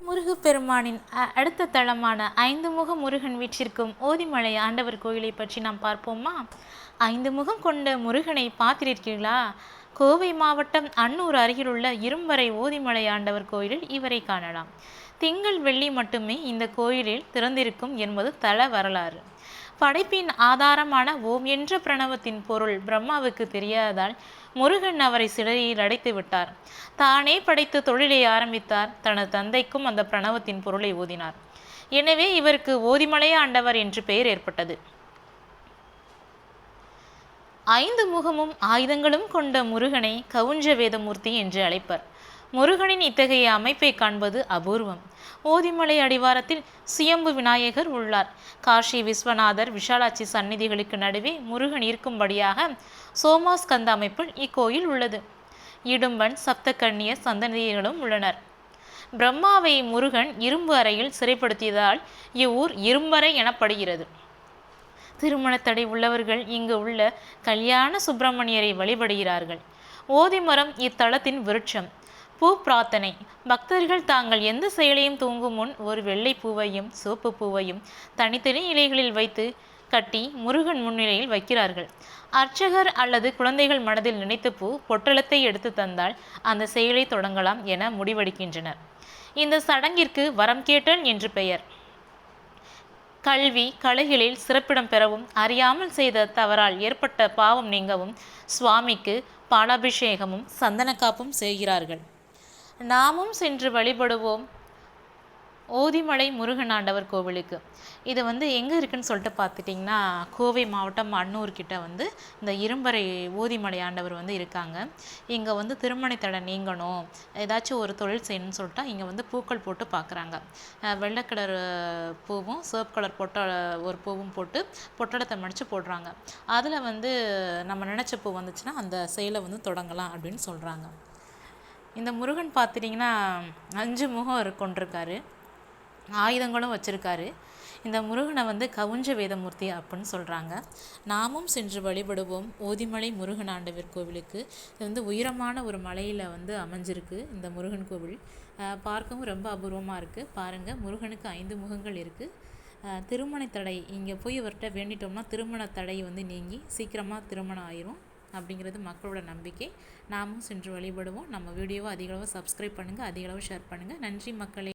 முருகப்பெருமானின் அடுத்த தலமான ஐந்து முக முருகன் வீற்றிருக்கும் ஓதிமலை ஆண்டவர் கோயிலை பற்றி நாம் பார்ப்போமா? ஐந்து முகம் கொண்ட முருகனை பார்த்திருக்கீர்களா? கோவை மாவட்டம் அன்னூர் அருகிலுள்ள இரும்பறை ஓதிமலை ஆண்டவர் கோயிலில் இவரை காணலாம். திங்கள் வெள்ளி மட்டுமே இந்த கோயிலில் திறந்திருக்கும் என்பது தல வரலாறு. படைப்பின் ஆதாரமான ஓம் என்ற பிரணவத்தின் பொருள் பிரம்மாவுக்கு தெரியாததால் முருகன் அவரை சிறையில் அடைத்து விட்டார். தானே படைத்து தொழிலை ஆரம்பித்தார். தனது தந்தைக்கும் அந்த பிரணவத்தின் பொருளை ஓதினார். எனவே இவருக்கு ஓதிமலை ஆண்டவர் என்று பெயர் ஏற்பட்டது. ஐந்து முகமும் ஆயுதங்களும் கொண்ட முருகனை கவுஞ்ச வேதமூர்த்தி என்று அழைப்பர். முருகனின் இத்தகைய அமைப்பை காண்பது அபூர்வம். ஓதிமலை அடிவாரத்தில் சுயம்பு விநாயகர் உள்ளார். காஷி விஸ்வநாதர் விஷாலாட்சி சந்நிதிகளுக்கு நடுவே முருகன் இருக்கும்படியாக சோமாஸ்கந்த அமைப்பில் இக்கோயில் உள்ளது. இடும்பன் சப்தகன்னியர் சந்ததிகளும் உள்ளனர். பிரம்மாவை முருகன் இரும்பு அறையில் சிறைப்படுத்தியதால் இவ்வூர் இரும்பறை எனப்படுகிறது. திருமணத்தடை உள்ளவர்கள் இங்கு உள்ள கல்யாண சுப்பிரமணியரை வழிபடுகிறார்கள். ஓதிமரம் இத்தலத்தின் விருட்சம். பூ பிரார்த்தனை. பக்தர்கள் தாங்கள் எந்த செயலையும் தூங்கும் முன் ஒரு வெள்ளை பூவையும் சிவப்பு பூவையும் தனித்தனி இலைகளில் வைத்து கட்டி முருகன் முன்னிலையில் வைக்கிறார்கள். அர்ச்சகர் அல்லது குழந்தைகள் மனதில் நினைத்த பூ பொட்டலத்தை எடுத்து தந்தால் அந்த செயலை தொடங்கலாம் என முடிவெடுக்கின்றனர். இந்த சடங்கிற்கு வரம் கேட்டல் என்று பெயர். கல்வி கலைகளில் சிறப்பிடம் பெறவும் அறியாமல் செய்த தவறால் ஏற்பட்ட பாவம் நீங்கவும் சுவாமிக்கு பாலாபிஷேகமும் சந்தனக்காப்பும் செய்கிறார்கள். நாமும் சென்று வழிபடுவோம் ஓதிமலை முருகன் ஆண்டவர் கோவிலுக்கு. இது எங்கே இருக்குன்னு சொல்லிட்டு பார்த்துட்டிங்கன்னா, கோவை மாவட்டம் அன்னூர்கிட்ட இந்த இரும்பறை ஓதிமலை ஆண்டவர் இருக்காங்க. இங்கே திருமண தடை நீங்கணும், ஏதாச்சும் ஒரு தொழில் செய்யணும்னு சொல்லிட்டா இங்கே பூக்கள் போட்டு பார்க்குறாங்க. வெள்ளை கலர் பூவும் சிவப்பு கலர் ஒரு பூவும் போட்டு பொட்டடத்தை மடித்து போடுறாங்க. அதில் நம்ம நினச்ச பூ வந்துச்சுன்னா அந்த செயலை தொடங்கலாம் அப்படின்னு சொல்கிறாங்க. இந்த முருகன் பார்த்துட்டிங்கன்னா 5 முகம் கொண்டிருக்காரு. ஆயுதங்களும் வச்சுருக்காரு. இந்த முருகனை கவுஞ்ச வேதமூர்த்தி அப்படின்னு சொல்கிறாங்க. நாமும் சென்று வழிபடுவோம் ஓதிமலை முருகன் ஆண்டவர் கோவிலுக்கு. இது உயரமான ஒரு மலையில் அமைஞ்சிருக்கு இந்த முருகன் கோவில். பார்க்கவும் ரொம்ப அபூர்வமாக இருக்குது. பாருங்கள், முருகனுக்கு 5 முகங்கள் இருக்குது. திருமண தடை இங்கே போய் இவர்கிட்ட வேண்டிட்டோம்னா திருமண தடை நீங்கி சீக்கிரமாக திருமணம் ஆயிரும் அப்படிங்கிறது மக்களோட நம்பிக்கை. நாமும் சென்று வழிபடுவோம். நம்ம வீடியோவை அதிகளவு சப்ஸ்கிரைப் பண்ணுங்கள், அதிகளவு ஷேர் பண்ணுங்கள். நன்றி மக்களே.